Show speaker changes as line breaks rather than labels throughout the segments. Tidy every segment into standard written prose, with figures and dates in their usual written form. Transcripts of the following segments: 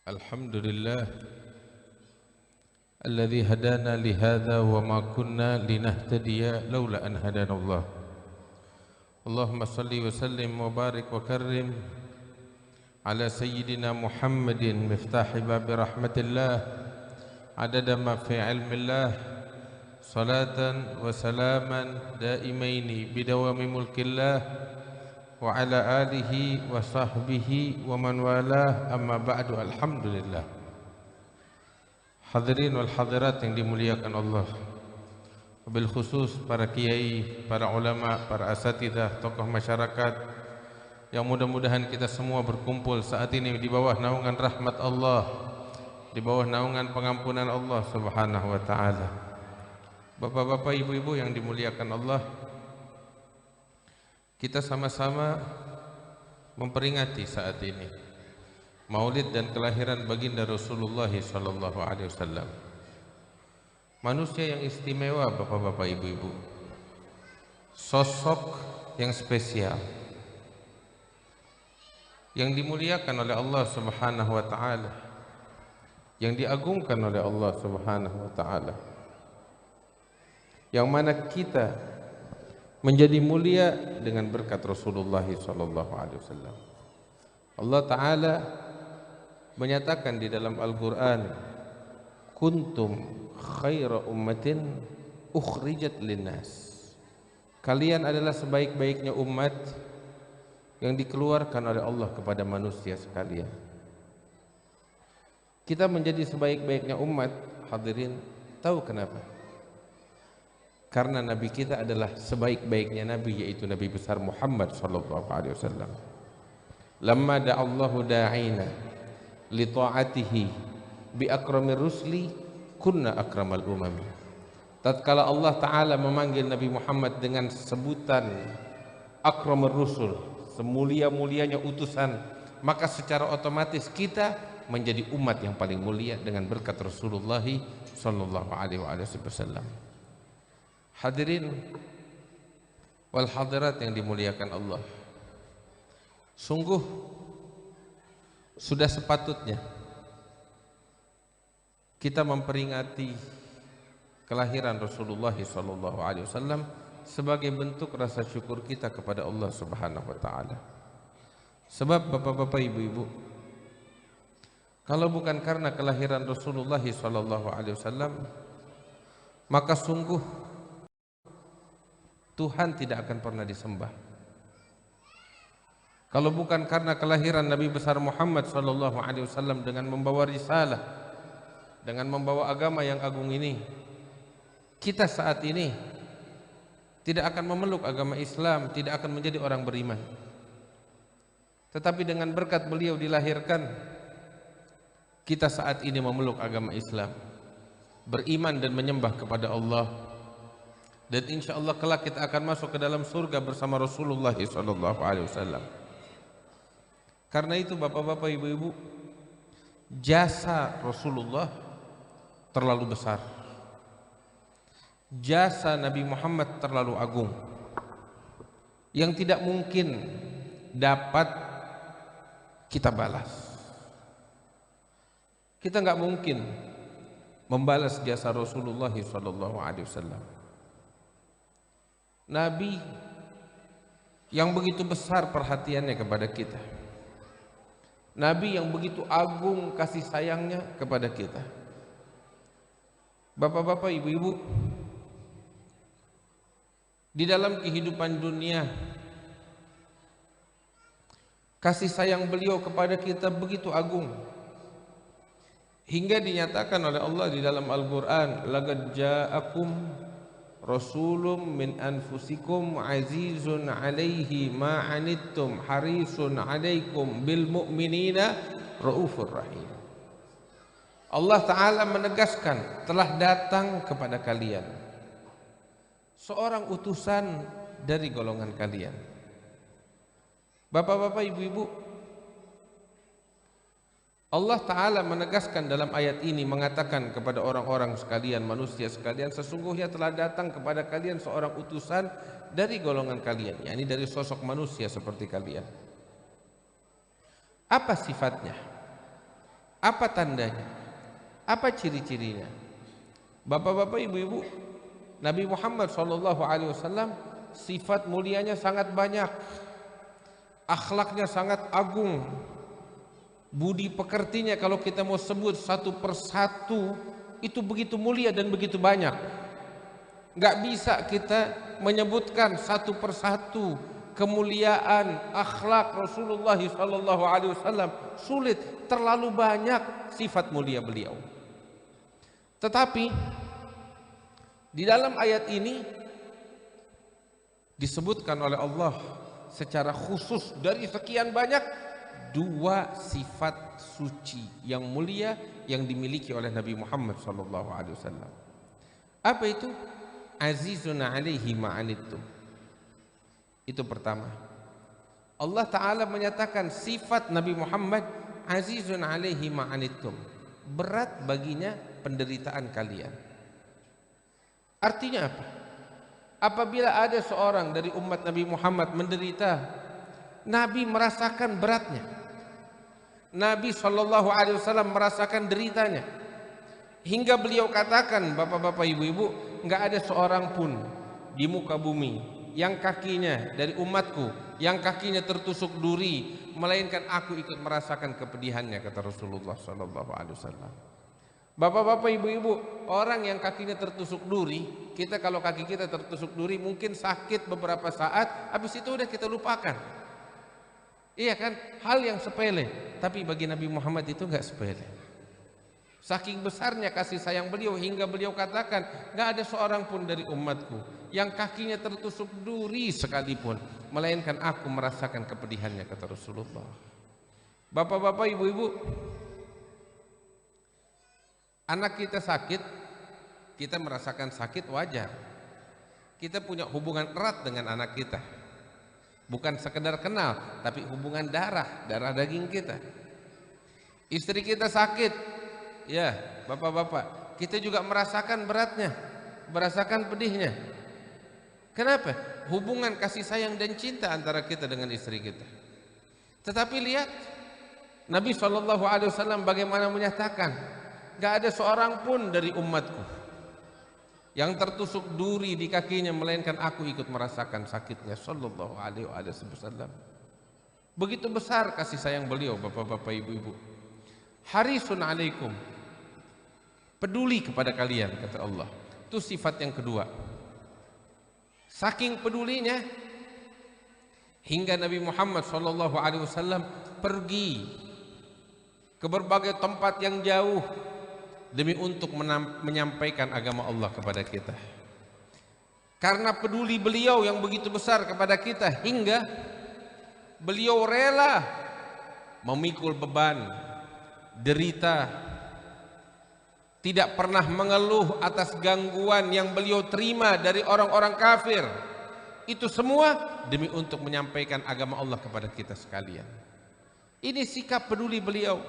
الحمد لله الذي هدانا لهذا وما كنا لنهتدي لولا أن هدانا الله. اللهم صل وسلم وبارك وكرم على سيدنا محمد مفتاح باب رحمة الله عدد ما في علم الله، صلاة وسلاما دائمين بدوام ملك الله وعلى آله وصحبه ومن والاه. Amma ba'du. Alhamdulillah. Hadirin wal hadirat yang dimuliakan Allah, wabil khusus para kiai, para ulama, para asatidzah, tokoh masyarakat yang mudah-mudahan kita semua berkumpul saat ini di bawah naungan rahmat Allah, di bawah naungan pengampunan Allah Subhanahu wa taala. Bapak-bapak, ibu-ibu yang dimuliakan Allah, kita sama-sama memperingati saat ini Maulid dan kelahiran baginda Rasulullah sallallahu alaihi wasallam. Manusia yang istimewa, bapak-bapak, ibu-ibu. Sosok yang spesial, yang dimuliakan oleh Allah Subhanahu wa taala, yang diagungkan oleh Allah Subhanahu wa taala. Yang mana kita menjadi mulia dengan berkat Rasulullah sallallahu alaihi wasallam. Allah taala menyatakan di dalam Al-Qur'an, kuntum khaira ummatin ukhrijat linnas. Kalian adalah sebaik-baiknya umat yang dikeluarkan oleh Allah kepada manusia sekalian. Kita menjadi sebaik-baiknya umat, hadirin, tahu kenapa? Karena Nabi kita adalah sebaik-baiknya Nabi, yaitu Nabi besar Muhammad sallallahu alaihi wasallam. Lamma da'allahu da'ina li ta'atihi bi akramir rusli kunna akramal umami. Tatkala Allah taala memanggil Nabi Muhammad dengan sebutan akramur rusul, semulia-mulianya utusan, maka secara otomatis kita menjadi umat yang paling mulia dengan berkat Rasulullah sallallahu alaihi wasallam. Hadirin wal hadirat yang dimuliakan Allah, sungguh sudah sepatutnya kita memperingati kelahiran Rasulullah SAW sebagai bentuk rasa syukur kita kepada Allah Subhanahu wa taala. Sebab bapak-bapak, ibu-ibu, kalau bukan karena kelahiran Rasulullah SAW, maka sungguh Tuhan tidak akan pernah disembah. Kalau bukan karena kelahiran Nabi besar Muhammad SAW dengan membawa risalah, dengan membawa agama yang agung ini, kita saat ini tidak akan memeluk agama Islam, tidak akan menjadi orang beriman. Tetapi dengan berkat beliau dilahirkan, kita saat ini memeluk agama Islam, beriman dan menyembah kepada Allah. Dan insya Allah kelak kita akan masuk ke dalam surga bersama Rasulullah SAW. Karena itu bapak-bapak, ibu-ibu, jasa Rasulullah terlalu besar, jasa Nabi Muhammad terlalu agung, yang tidak mungkin dapat kita balas. Kita nggak mungkin membalas jasa Rasulullah SAW. Nabi yang begitu besar perhatiannya kepada kita, Nabi yang begitu agung kasih sayangnya kepada kita. Bapak-bapak, ibu-ibu, di dalam kehidupan dunia, kasih sayang beliau kepada kita begitu agung, hingga dinyatakan oleh Allah di dalam Al-Qur'an, laqad ja'akum rasulun min anfusikum azizun alaihi ma anittum harisun alaikum bil mu'minina raufur rahim. Allah taala menegaskan, telah datang kepada kalian seorang utusan dari golongan kalian. Bapak-bapak, ibu-ibu, Allah Ta'ala menegaskan dalam ayat ini, mengatakan kepada orang-orang sekalian, manusia sekalian, sesungguhnya telah datang kepada kalian seorang utusan dari golongan kalian, yakni dari sosok manusia seperti kalian. Apa sifatnya? Apa tandanya? Apa ciri-cirinya? Bapak-bapak, ibu-ibu, Nabi Muhammad SAW sifat mulianya sangat banyak, akhlaknya sangat agung, budi pekertinya kalau kita mau sebut satu persatu itu begitu mulia dan begitu banyak. Nggak bisa kita menyebutkan satu persatu kemuliaan akhlak Rasulullah SAW, sulit, terlalu banyak sifat mulia beliau. Tetapi di dalam ayat ini disebutkan oleh Allah secara khusus dari sekian banyak dua sifat suci yang mulia yang dimiliki oleh Nabi Muhammad SAW. Apa itu? Azizun alaihi ma'anittum. Itu pertama. Allah Ta'ala menyatakan sifat Nabi Muhammad azizun alaihi ma'anittum, berat baginya penderitaan kalian. Artinya apa? Apabila ada seorang dari umat Nabi Muhammad menderita, Nabi merasakan beratnya. Nabi SAW merasakan deritanya. Hingga beliau katakan, bapak-bapak, ibu-ibu, enggak ada seorang pun di muka bumi yang kakinya dari umatku yang kakinya tertusuk duri melainkan aku ikut merasakan kepedihannya, kata Rasulullah SAW. Bapak-bapak, ibu-ibu, orang yang kakinya tertusuk duri, kita kalau kaki kita tertusuk duri mungkin sakit beberapa saat, habis itu udah kita lupakan. Iya kan? Hal yang sepele, tapi bagi Nabi Muhammad itu enggak sepele. Saking besarnya kasih sayang beliau hingga beliau katakan, enggak ada seorang pun dari umatku yang kakinya tertusuk duri sekalipun melainkan aku merasakan kepedihannya, kata Rasulullah. Bapak-bapak, ibu-ibu, anak kita sakit, kita merasakan sakit, wajar. Kita punya hubungan erat dengan anak kita, bukan sekedar kenal, tapi hubungan darah daging kita. Istri kita sakit, ya bapak-bapak, kita juga merasakan beratnya, merasakan pedihnya. Kenapa? Hubungan kasih sayang dan cinta antara kita dengan istri kita. Tetapi lihat Nabi SAW bagaimana menyatakan, gak ada seorang pun dari umatku yang tertusuk duri di kakinya melainkan aku ikut merasakan sakitnya, sallallahu alaihi wasallam. Begitu besar kasih sayang beliau, bapak-bapak, ibu-ibu. Harisun alaikum, peduli kepada kalian, kata Allah. Itu sifat yang kedua. Saking pedulinya hingga Nabi Muhammad SAW pergi ke berbagai tempat yang jauh demi untuk menyampaikan agama Allah kepada kita. Karena peduli beliau yang begitu besar kepada kita hingga beliau rela memikul beban, derita, tidak pernah mengeluh atas gangguan yang beliau terima dari orang-orang kafir. Itu semua demi untuk menyampaikan agama Allah kepada kita sekalian. Ini sikap peduli beliau.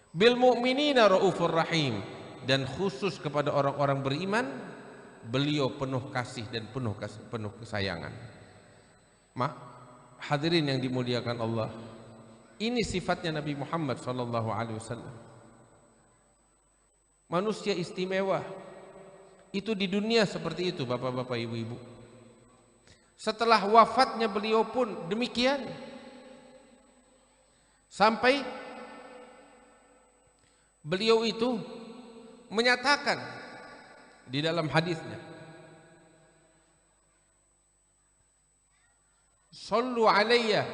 Bil mu'minina raufur rahim, dan khusus kepada orang-orang beriman beliau penuh kasih dan penuh kesayangan. Hadirin yang dimuliakan Allah, ini sifatnya Nabi Muhammad SAW. Manusia istimewa itu di dunia seperti itu, bapak-bapak, ibu-ibu. Setelah wafatnya beliau pun demikian, sampai beliau itu menyatakan di dalam hadisnya, "Shallu alayya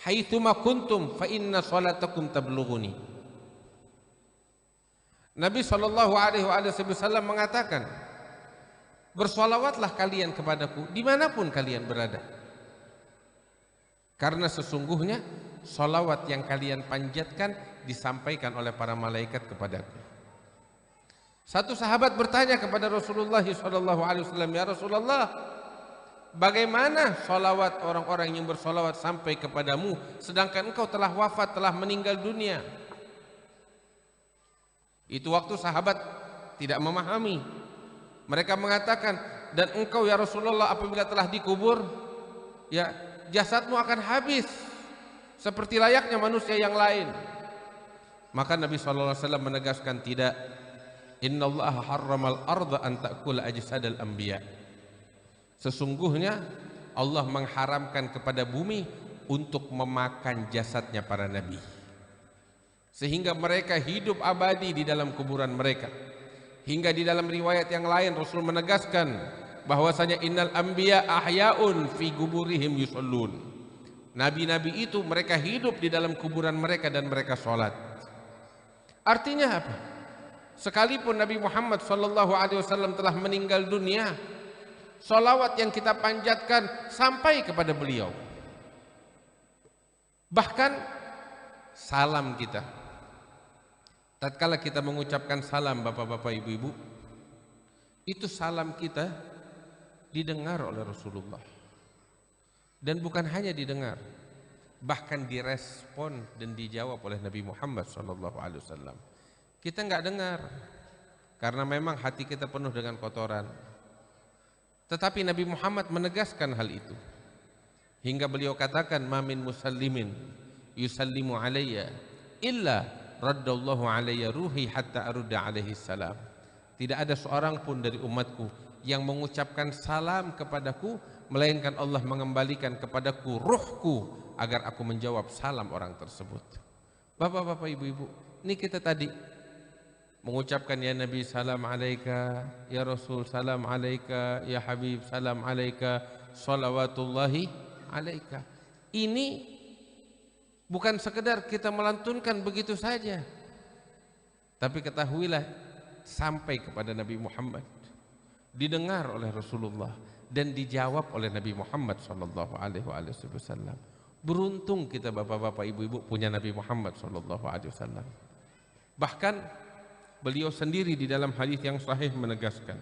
haitsuma kuntum fa inna salatakum tablughuni." Nabi SAW mengatakan, bersolawatlah kalian kepadaku dimanapun kalian berada, karena sesungguhnya solawat yang kalian panjatkan disampaikan oleh para malaikat kepadaku. Satu sahabat bertanya kepada Rasulullah SAW, ya Rasulullah, bagaimana solawat orang-orang yang bersolawat sampai kepadamu sedangkan engkau telah wafat, telah meninggal dunia? Itu waktu sahabat tidak memahami. Mereka mengatakan, dan engkau ya Rasulullah apabila telah dikubur, ya jasadmu akan habis seperti layaknya manusia yang lain. Maka Nabi SAW menegaskan tidak. Innallaha harramal arda an ta'kula ajsadal anbiya. Sesungguhnya Allah mengharamkan kepada bumi untuk memakan jasadnya para nabi, sehingga mereka hidup abadi di dalam kuburan mereka. Hingga di dalam riwayat yang lain Rasul menegaskan bahwasanya innal anbiya ahyaun fi kuburihim yusallun. Nabi-nabi itu mereka hidup di dalam kuburan mereka dan mereka sholat. Artinya apa? Sekalipun Nabi Muhammad SAW telah meninggal dunia, sholawat yang kita panjatkan sampai kepada beliau. Bahkan salam kita, tatkala kita mengucapkan salam bapak-bapak ibu-ibu, itu salam kita didengar oleh Rasulullah. Dan bukan hanya didengar, bahkan direspon dan dijawab oleh Nabi Muhammad SAW. Kita nggak dengar karena memang hati kita penuh dengan kotoran. Tetapi Nabi Muhammad menegaskan hal itu hingga beliau katakan, "Ma min musallimin yusallimu alayya illa raddallahu alayya ruhi hatta arudda alaihi salam." Tidak ada seorang pun dari umatku yang mengucapkan salam kepadaku melainkan Allah mengembalikan kepadaku ruhku agar aku menjawab salam orang tersebut. Bapak-bapak, ibu-ibu, ini kita tadi mengucapkan ya Nabi salam alaika, ya Rasul salam alaika, ya Habib salam alaika, salawatullahi alaika. Ini bukan sekedar kita melantunkan begitu saja, tapi ketahuilah sampai kepada Nabi Muhammad, didengar oleh Rasulullah dan dijawab oleh Nabi Muhammad SAW. Beruntung kita bapak-bapak ibu-ibu punya Nabi Muhammad SAW. Bahkan beliau sendiri di dalam hadis yang sahih menegaskan,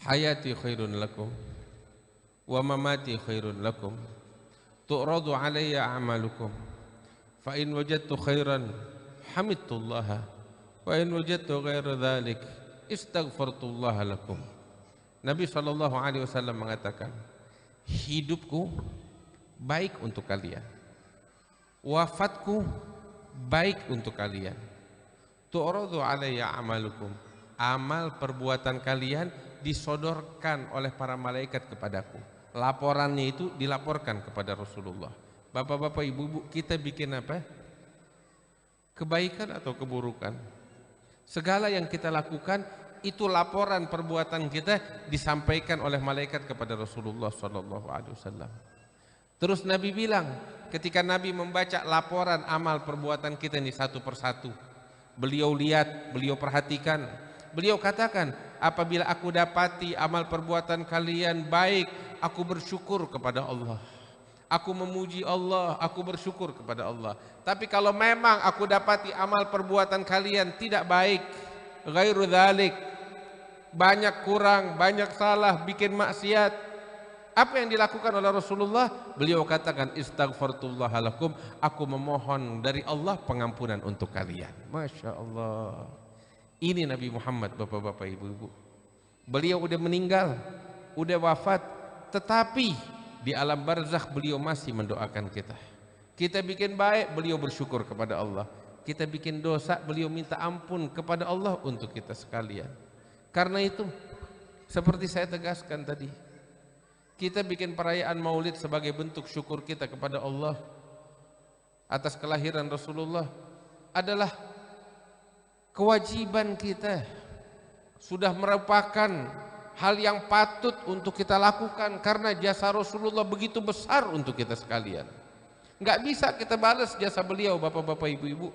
hayati khairun lakum wa mamati khairun lakum tu'radu alayya a'malukum fa in wajadtu khairan hamidtullaha wa in wajadtu ghaira dhalik istaghfartullaha lakum. Nabi SAW mengatakan, hidupku baik untuk kalian, wafatku baik untuk kalian. Tu'radu alayya amalukum, amal perbuatan kalian disodorkan oleh para malaikat kepadaku. Laporannya itu dilaporkan kepada Rasulullah. Bapak-bapak, ibu-ibu, kita bikin apa? Kebaikan atau keburukan? Segala yang kita lakukan itu laporan perbuatan kita disampaikan oleh malaikat kepada Rasulullah SAW. Terus Nabi bilang, ketika Nabi membaca laporan amal perbuatan kita ini satu persatu, beliau lihat, beliau perhatikan, beliau katakan, apabila aku dapati amal perbuatan kalian baik, aku bersyukur kepada Allah, aku memuji Allah, aku bersyukur kepada Allah. Tapi kalau memang aku dapati amal perbuatan kalian tidak baik, ghairu dzalik, banyak kurang, banyak salah, bikin maksiat, apa yang dilakukan oleh Rasulullah? Beliau katakan, istaghfartullah lakum, aku memohon dari Allah pengampunan untuk kalian. Masya Allah. Ini Nabi Muhammad, bapak-bapak, ibu-ibu. Beliau udah meninggal, udah wafat, tetapi di alam barzakh beliau masih mendoakan kita. Kita bikin baik, beliau bersyukur kepada Allah. Kita bikin dosa, beliau minta ampun kepada Allah untuk kita sekalian. Karena itu, seperti saya tegaskan tadi, kita bikin perayaan Maulid sebagai bentuk syukur kita kepada Allah atas kelahiran Rasulullah adalah kewajiban kita, sudah merupakan hal yang patut untuk kita lakukan karena jasa Rasulullah begitu besar untuk kita sekalian. Nggak bisa kita balas jasa beliau, bapak-bapak, ibu-ibu.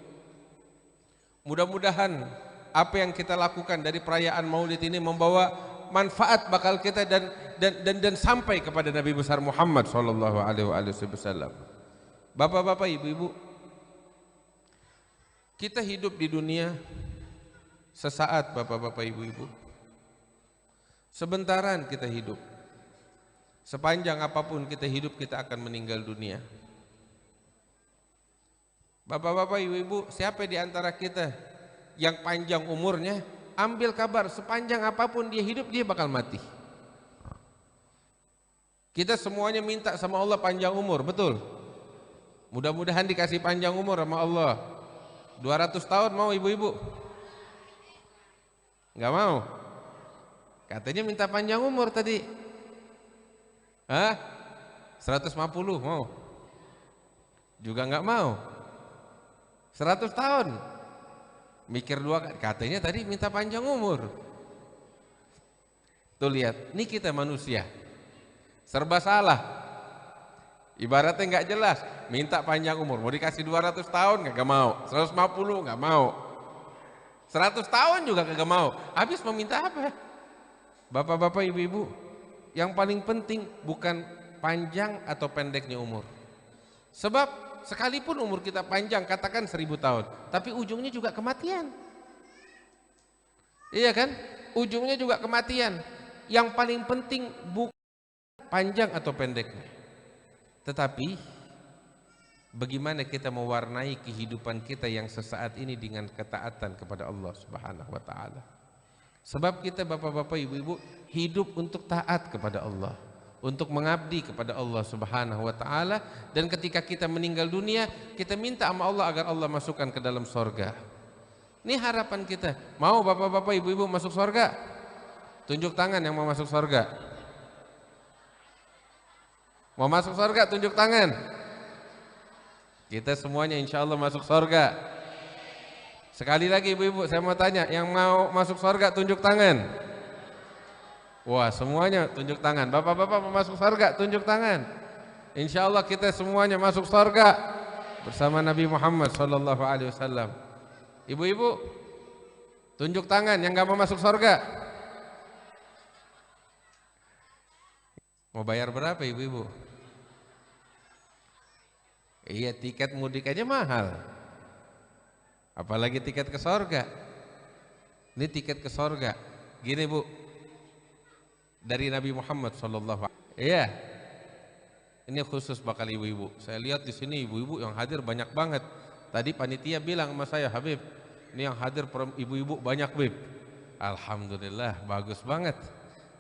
Mudah-mudahan apa yang kita lakukan dari perayaan Maulid ini membawa manfaat bakal kita dan sampai kepada Nabi besar Muhammad SAW. Bapak-bapak, ibu-ibu, kita hidup di dunia sesaat, bapak-bapak, ibu-ibu. Sebentaran kita hidup. Sepanjang apapun kita hidup, kita akan meninggal dunia. Bapak-bapak, ibu-ibu, siapa di antara kita yang panjang umurnya, ambil kabar sepanjang apapun dia hidup, dia bakal mati. Kita semuanya minta sama Allah panjang umur, betul? Mudah-mudahan dikasih panjang umur sama Allah. 200 tahun mau ibu-ibu? Nggak mau? Katanya minta panjang umur tadi. Hah? 150 mau? Juga nggak mau? 100 tahun? Mikir dua kali. Katanya tadi minta panjang umur. Tuh lihat, ini kita manusia serba salah. Ibaratnya nggak jelas, minta panjang umur, mau dikasih 200 tahun nggak mau, 150 nggak mau, 100 tahun juga nggak mau. Habis meminta apa? Bapak-bapak, ibu-ibu, yang paling penting bukan panjang atau pendeknya umur. Sebab sekalipun umur kita panjang, katakan 1000 tahun, tapi ujungnya juga kematian. Iya kan? Ujungnya juga kematian. Yang paling penting bukan panjang atau pendeknya, tetapi bagaimana kita mewarnai kehidupan kita yang sesaat ini dengan ketaatan kepada Allah Subhanahu wa taala. Sebab kita bapak-bapak, ibu-ibu hidup untuk taat kepada Allah, untuk mengabdi kepada Allah Subhanahu wa taala, dan ketika kita meninggal dunia, kita minta sama Allah agar Allah masukkan ke dalam sorga. Ini harapan kita. Mau bapak-bapak, ibu-ibu masuk sorga? Tunjuk tangan yang mau masuk sorga. Mau masuk sorga, tunjuk tangan. Kita semuanya insya Allah masuk sorga. Sekali lagi ibu-ibu, saya mau tanya, yang mau masuk sorga tunjuk tangan. Wah, semuanya tunjuk tangan. Bapak-bapak mau masuk sorga, tunjuk tangan. Insya Allah kita semuanya masuk sorga bersama Nabi Muhammad sallallahu alaihi wasallam. Ibu-ibu, tunjuk tangan yang gak mau masuk sorga. Mau bayar berapa ibu-ibu? Iya, tiket mudik aja mahal, apalagi tiket ke sorga. Ini tiket ke sorga. Gini bu, dari Nabi Muhammad sallallahu alaihi wasallam. Iya, ini khusus bakal ibu-ibu. Saya lihat di sini ibu-ibu yang hadir banyak banget. Tadi panitia bilang sama saya, Habib, ini yang hadir ibu-ibu banyak, Bib. Alhamdulillah, bagus banget.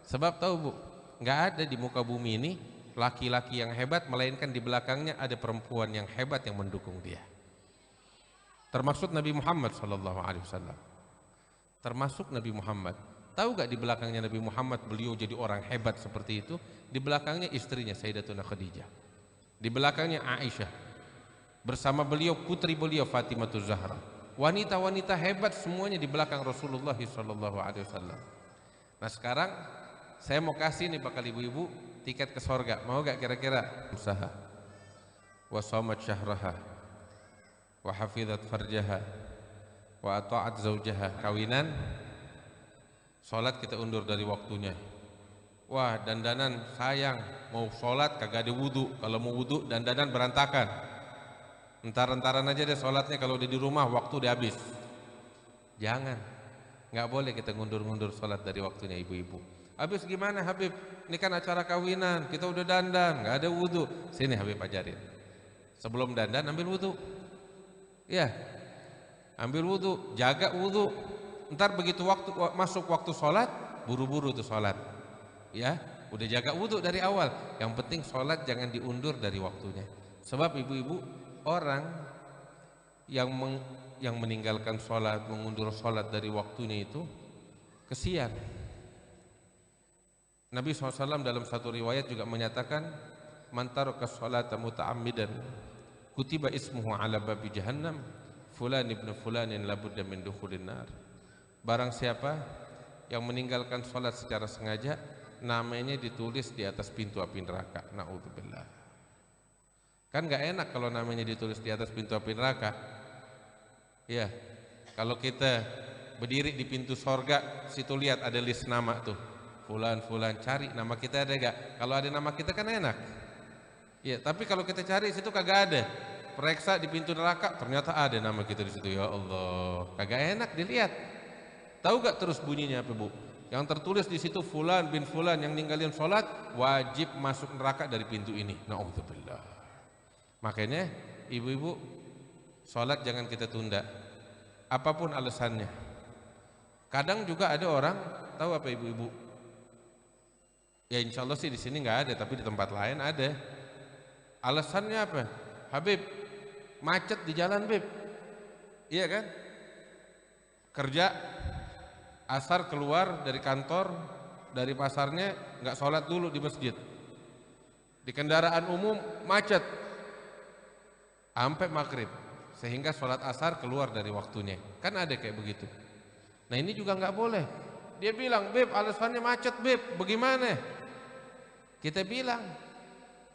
Sebab tahu bu, nggak ada di muka bumi ini laki-laki yang hebat, melainkan di belakangnya ada perempuan yang hebat yang mendukung dia. Termasuk Nabi Muhammad sallallahu alaihi wasallam. Termasuk Nabi Muhammad. Tahu gak di belakangnya Nabi Muhammad beliau jadi orang hebat seperti itu? Di belakangnya istrinya Sayyidatuna Khadijah. Di belakangnya Aisyah. Bersama beliau putri beliau Fatimah Zahra. Wanita-wanita hebat semuanya di belakang Rasulullah sallallahu alaihi wasallam. Nah sekarang saya mau kasih nih bakal ibu-ibu tiket ke sorga. Mau gak kira-kira? Usaha wa shamat syahraha wa hafizat farjaha wa ata'at zaujaha. Kawinan, sholat kita undur dari waktunya. Wah, dandanan sayang, mau sholat kagak ada wudu. Kalau mau wudu dandanan berantakan. Entar-entaran aja deh sholatnya, kalau udah di rumah waktu udah habis. Jangan, nggak boleh kita ngundur-ngundur sholat dari waktunya ibu-ibu. Habis gimana Habib? Ini kan acara kawinan, kita udah dandan, nggak ada wudu. Sini Habib ajarin. Sebelum dandan ambil wudu. Ya, ambil wudu, jaga wudu. Ntar begitu waktu masuk waktu sholat, buru-buru tuh sholat. Ya, udah jaga wudu dari awal. Yang penting sholat jangan diundur dari waktunya. Sebab ibu-ibu, orang yang meninggalkan sholat, mengundur sholat dari waktunya itu kesian. Nabi SAW dalam satu riwayat juga menyatakan, man taraka sholata muta'ammidan kutiba ismuhu ala babi jahannam fulan ibn fulanin labudda min dukhulin nar. Barang siapa yang meninggalkan sholat secara sengaja, namanya ditulis di atas pintu api neraka. Na'udzubillah. Kan gak enak kalau namanya ditulis di atas pintu api neraka. Ya, kalau kita berdiri di pintu sorga, situ lihat ada list nama tuh, fulan, cari nama kita ada gak? Kalau ada nama kita kan enak. Ya, tapi kalau kita cari situ kagak ada. Periksa di pintu neraka, ternyata ada nama kita di situ. Ya Allah, kagak enak dilihat. Tahu gak terus bunyinya apa bu? Yang tertulis di situ fulan bin fulan yang ninggalin sholat wajib masuk neraka dari pintu ini. Na'udzubillah. Makanya ibu-ibu, sholat jangan kita tunda, apapun alasannya. Kadang juga ada orang, tahu apa ibu-ibu? Ya insya Allah sih di sini nggak ada, tapi di tempat lain ada. Alasannya apa? Habib, macet di jalan Bib. Iya kan? Kerja, asar keluar dari kantor, dari pasarnya, nggak sholat dulu di masjid. Di kendaraan umum macet sampai maghrib, sehingga sholat asar keluar dari waktunya. Kan ada kayak begitu. Nah ini juga nggak boleh. Dia bilang, beb alasannya macet beb, bagaimana? Kita bilang,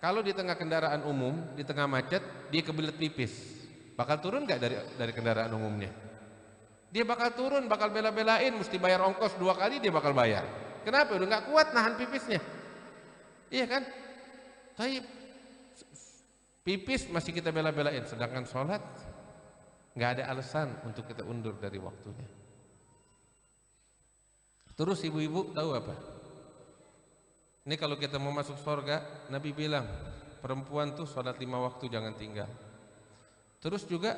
kalau di tengah kendaraan umum, di tengah macet, dia kebelet pipis, bakal turun nggak dari kendaraan umumnya? Dia bakal turun, bakal bela-belain, mesti bayar ongkos 2 kali dia bakal bayar. Kenapa? Udah nggak kuat nahan pipisnya. Iya kan? Tapi pipis masih kita bela-belain, sedangkan sholat nggak ada alasan untuk kita undur dari waktunya. Terus ibu-ibu tahu apa? Ini kalau kita mau masuk surga, Nabi bilang perempuan tuh sholat 5 waktu jangan tinggal. Terus juga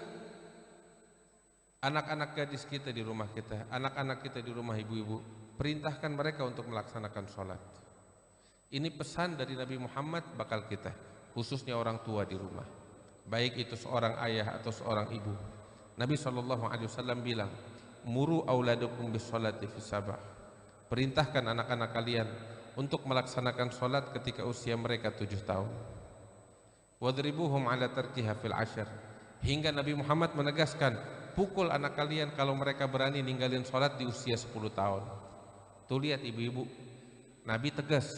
anak-anak gadis kita di rumah kita, anak-anak kita di rumah ibu-ibu, perintahkan mereka untuk melaksanakan sholat. Ini pesan dari Nabi Muhammad bakal kita, khususnya orang tua di rumah, baik itu seorang ayah atau seorang ibu. Nabi SAW bilang, muru auladakum bis sholati fis sabah. Perintahkan anak-anak kalian untuk melaksanakan sholat ketika usia mereka 7 tahun. Wadribuhum ala tarkiha fil 10. Hingga Nabi Muhammad menegaskan, pukul anak kalian kalau mereka berani ninggalin sholat di usia 10 tahun. Tuh lihat ibu-ibu, Nabi tegas.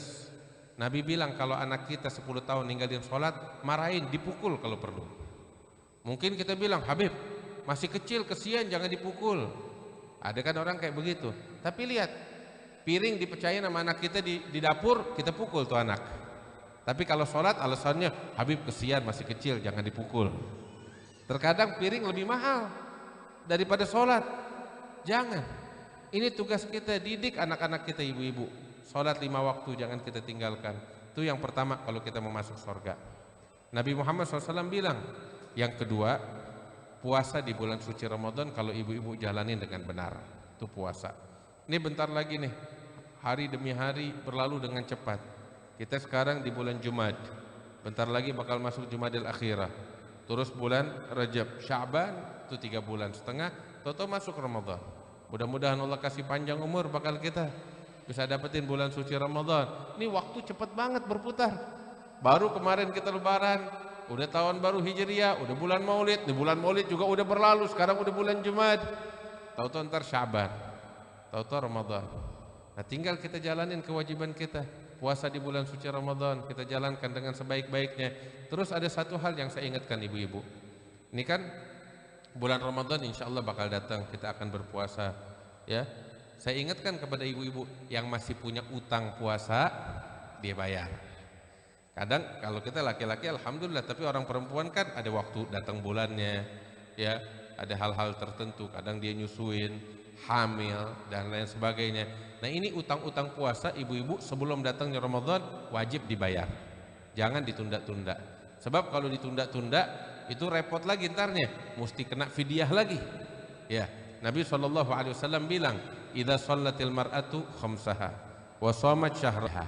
Nabi bilang kalau anak kita 10 tahun ninggalin sholat, marahin, dipukul kalau perlu. Mungkin kita bilang, Habib masih kecil, kesian, jangan dipukul. Ada kan orang kayak begitu. Tapi lihat, piring dipecahin sama anak kita di dapur, kita pukul tuh anak. Tapi kalau sholat alasannya, Habib kesian, masih kecil, jangan dipukul. Terkadang piring lebih mahal daripada sholat. Jangan. Ini tugas kita, didik anak-anak kita ibu-ibu. Sholat 5 waktu jangan kita tinggalkan. Itu yang pertama kalau kita mau masuk surga. Nabi Muhammad SAW bilang. Yang kedua, puasa di bulan suci Ramadan kalau ibu-ibu jalanin dengan benar. Itu puasa. Ini bentar lagi nih, hari demi hari berlalu dengan cepat. Kita sekarang di bulan Jumad, bentar lagi bakal masuk Jumadil Akhirah. Terus bulan Rajab, Sya'ban, itu 3 bulan setengah, toto masuk Ramadan. Mudah-mudahan Allah kasih panjang umur bakal kita bisa dapetin bulan suci Ramadan. Ini waktu cepat banget berputar. Baru kemarin kita lebaran, udah tahun baru Hijriah, udah bulan Maulid. Di bulan Maulid juga udah berlalu, sekarang udah bulan Jumad. Tahu-tahu ntar Sya'ban, tahu-tahu Ramadan. Nah tinggal kita jalanin kewajiban kita. Puasa di bulan suci Ramadan kita jalankan dengan sebaik-baiknya. Terus ada satu hal yang saya ingatkan ibu-ibu. Ini kan bulan Ramadan insya Allah bakal datang, kita akan berpuasa, ya. Saya ingatkan kepada ibu-ibu yang masih punya utang puasa, dia bayar. Kadang kalau kita laki-laki alhamdulillah, tapi orang perempuan kan ada waktu datang bulannya, ya, ada hal-hal tertentu, kadang dia nyusuin, hamil dan lain sebagainya. Nah ini utang-utang puasa ibu-ibu sebelum datangnya Ramadan wajib dibayar. Jangan ditunda-tunda. Sebab kalau ditunda-tunda itu repot lagi ntarnya, mesti kena fidyah lagi. Ya, Nabi SAW bilang, "Idza shallatil mar'atu khamsaha wa shamat syahraha."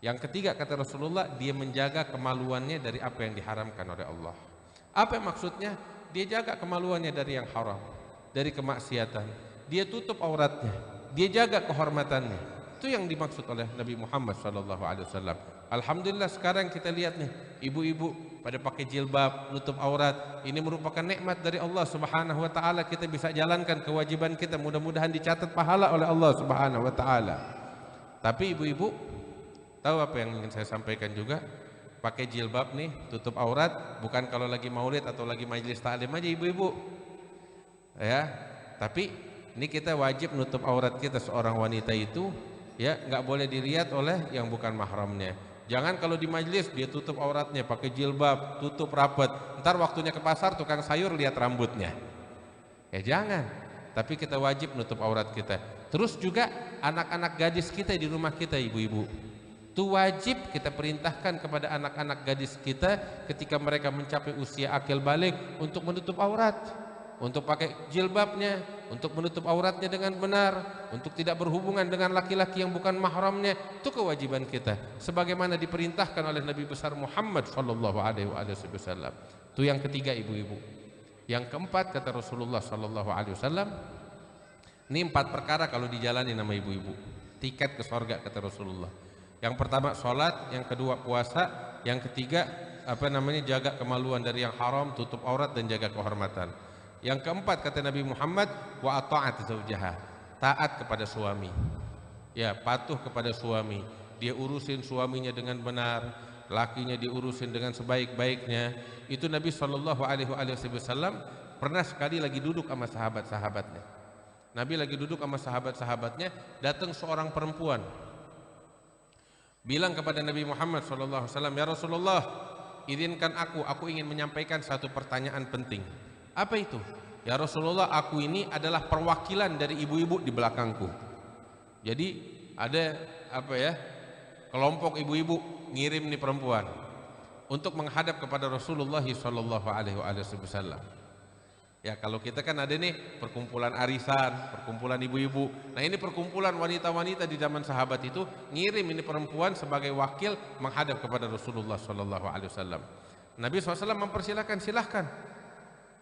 Yang ketiga kata Rasulullah, dia menjaga kemaluannya dari apa yang diharamkan oleh Allah. Apa maksudnya? Dia jaga kemaluannya dari yang haram, dari kemaksiatan. Dia tutup auratnya, dia jaga kehormatannya. Itu yang dimaksud oleh Nabi Muhammad SAW. Alhamdulillah sekarang kita lihat nih, ibu-ibu pada pakai jilbab, nutup aurat. Ini merupakan nikmat dari Allah Subhanahu wa taala. Kita bisa jalankan kewajiban kita, mudah-mudahan dicatat pahala oleh Allah Subhanahu wa taala. Tapi ibu-ibu tahu apa yang ingin saya sampaikan juga? Pakai jilbab nih, tutup aurat, bukan kalau lagi maulid atau lagi majelis taklim aja ibu-ibu. Ya, tapi ini kita wajib nutup aurat kita seorang wanita itu, ya, nggak boleh dilihat oleh yang bukan mahramnya. Jangan kalau di majelis dia tutup auratnya, pakai jilbab, tutup rapat. Ntar waktunya ke pasar tukang sayur lihat rambutnya. Ya jangan. Tapi kita wajib nutup aurat kita. Terus juga anak-anak gadis kita di rumah kita ibu-ibu. Itu wajib kita perintahkan kepada anak-anak gadis kita ketika mereka mencapai usia akil balik untuk menutup aurat, untuk pakai jilbabnya, untuk menutup auratnya dengan benar, untuk tidak berhubungan dengan laki-laki yang bukan mahramnya. Itu kewajiban kita sebagaimana diperintahkan oleh Nabi besar Muhammad sallallahu alaihi wasallam. Itu yang ketiga ibu-ibu. Yang keempat kata Rasulullah sallallahu alaihi wasallam, ini 4 perkara kalau dijalani nama ibu-ibu, tiket ke sorga kata Rasulullah. Yang pertama sholat, yang kedua puasa, yang ketiga jaga kemaluan dari yang haram, tutup aurat dan jaga kehormatan. Yang keempat kata Nabi Muhammad, wa ta'at zaujaha, taat kepada suami. Ya, patuh kepada suami. Dia urusin suaminya dengan benar, lakinya diurusin dengan sebaik-baiknya. Itu Nabi Shallallahu Alaihi Wasallam pernah sekali lagi duduk sama sahabat-sahabatnya. Nabi lagi duduk sama sahabat-sahabatnya, datang seorang perempuan, bilang kepada Nabi Muhammad Shallallahu Alaihi Wasallam, ya Rasulullah, izinkan aku ingin menyampaikan satu pertanyaan penting. Apa itu? Ya Rasulullah, aku ini adalah perwakilan dari ibu-ibu di belakangku. Jadi ada kelompok ibu-ibu ngirim nih perempuan untuk menghadap kepada Rasulullah sallallahu alaihi wasallam. Ya, kalau kita kan ada nih perkumpulan arisan, perkumpulan ibu-ibu. Nah, ini perkumpulan wanita-wanita di zaman sahabat itu ngirim ini perempuan sebagai wakil menghadap kepada Rasulullah sallallahu alaihi wasallam. Nabi SAW mempersilahkan, silahkan.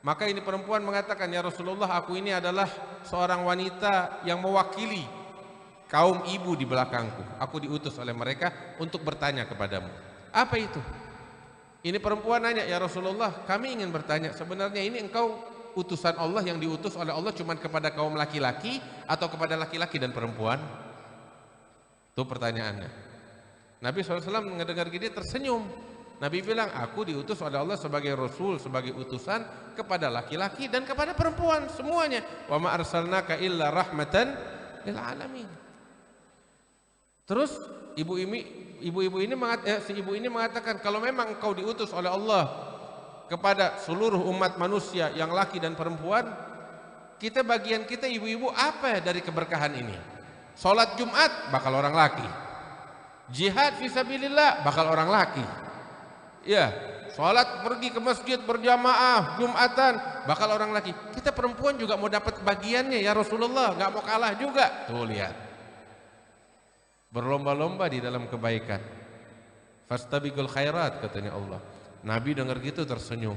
Maka ini perempuan mengatakan, ya Rasulullah, aku ini adalah seorang wanita yang mewakili kaum ibu di belakangku. Aku diutus oleh mereka untuk bertanya kepadamu. Apa itu? Ini perempuan nanya, ya Rasulullah, kami ingin bertanya, sebenarnya ini engkau utusan Allah yang diutus oleh Allah cuma kepada kaum laki-laki atau kepada laki-laki dan perempuan? Itu pertanyaannya. Nabi SAW mendengar gini tersenyum. Nabi bilang, aku diutus oleh Allah sebagai Rasul, sebagai utusan kepada laki-laki dan kepada perempuan semuanya. Wa ma arsalnaka illa rahmatan lil alamin. Terus si ibu ini mengatakan, kalau memang engkau diutus oleh Allah kepada seluruh umat manusia yang laki dan perempuan, bagian kita ibu-ibu apa dari keberkahan ini? Salat Jumat bakal orang laki, jihad fisabilillah bakal orang laki, ya, salat pergi ke masjid berjamaah Jumatan bakal orang laki. Kita perempuan juga mau dapat bagiannya ya Rasulullah, nggak mau kalah juga. Tuh lihat, berlomba-lomba di dalam kebaikan. Fastabiqul khairat katanya Allah. Nabi dengar gitu tersenyum.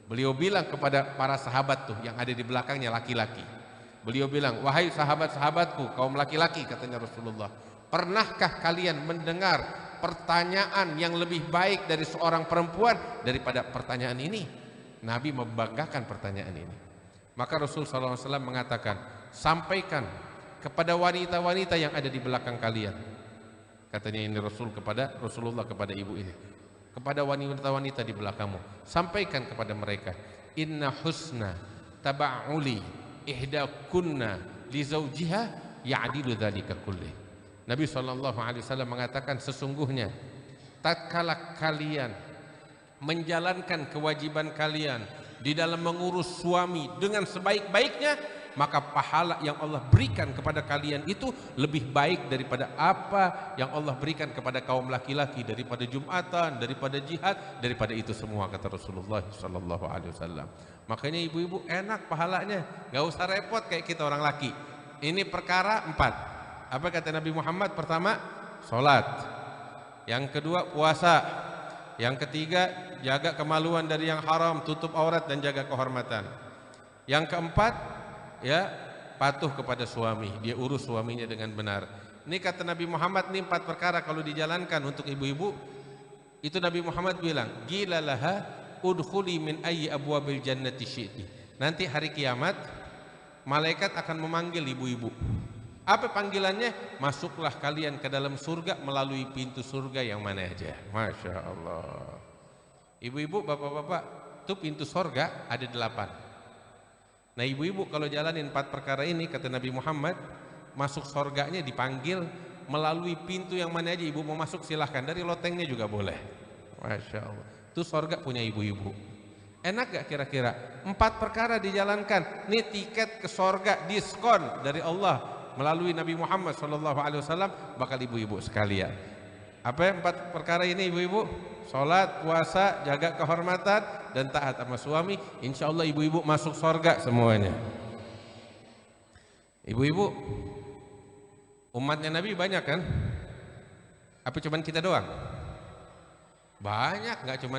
Beliau bilang kepada para sahabat tuh yang ada di belakangnya laki-laki. Beliau bilang, wahai sahabat-sahabatku kaum laki-laki katanya Rasulullah, pernahkah kalian mendengar pertanyaan yang lebih baik dari seorang perempuan daripada pertanyaan ini? Nabi membanggakan pertanyaan ini. Maka Rasulullah SAW mengatakan, sampaikan kepada wanita-wanita yang ada di belakang kalian. Katanya ini Rasulullah kepada ibu ini, kepada wanita-wanita di belakangmu, sampaikan kepada mereka, inna husna taba'uli ihdakunna li zawjiha ya'dilu dzalika kullih. Nabi SAW mengatakan, sesungguhnya tatkala kalian menjalankan kewajiban kalian di dalam mengurus suami dengan sebaik-baiknya, maka pahala yang Allah berikan kepada kalian itu lebih baik daripada apa yang Allah berikan kepada kaum laki-laki, daripada Jumatan, daripada jihad, daripada itu semua, kata Rasulullah sallallahu alaihi wasallam. Makanya ibu-ibu enak pahalanya, nggak usah repot kayak kita orang laki. Ini perkara 4. Apa kata Nabi Muhammad? Pertama, sholat. Yang kedua, puasa. Yang ketiga, jaga kemaluan dari yang haram, tutup aurat dan jaga kehormatan. Yang keempat, ya, patuh kepada suami, dia urus suaminya dengan benar. Ini kata Nabi Muhammad, ini 4 perkara kalau dijalankan untuk ibu-ibu, itu Nabi Muhammad bilang, qila laha udkhuli min ayyi abwabil jannati syi'ti. Nanti hari kiamat malaikat akan memanggil ibu-ibu. Apa panggilannya? Masuklah kalian ke dalam surga melalui pintu surga yang mana aja. Masya Allah. Ibu-ibu, bapak-bapak, itu pintu surga ada 8. Nah, ibu-ibu kalau jalanin 4 perkara ini, kata Nabi Muhammad, masuk surganya dipanggil melalui pintu yang mana aja. Ibu mau masuk silahkan, dari lotengnya juga boleh. Masya Allah. Itu surga punya ibu-ibu. Enak gak kira-kira? 4 perkara dijalankan. Ini tiket ke surga, diskon dari Allah melalui Nabi Muhammad SAW, bakal ibu-ibu sekalian. Apa 4 perkara ini ibu-ibu? Sholat, puasa, jaga kehormatan, dan taat sama suami. Insya Allah ibu-ibu masuk surga semuanya. Ibu-ibu, umatnya Nabi banyak kan? Apa cuman kita doang? Banyak, nggak cuman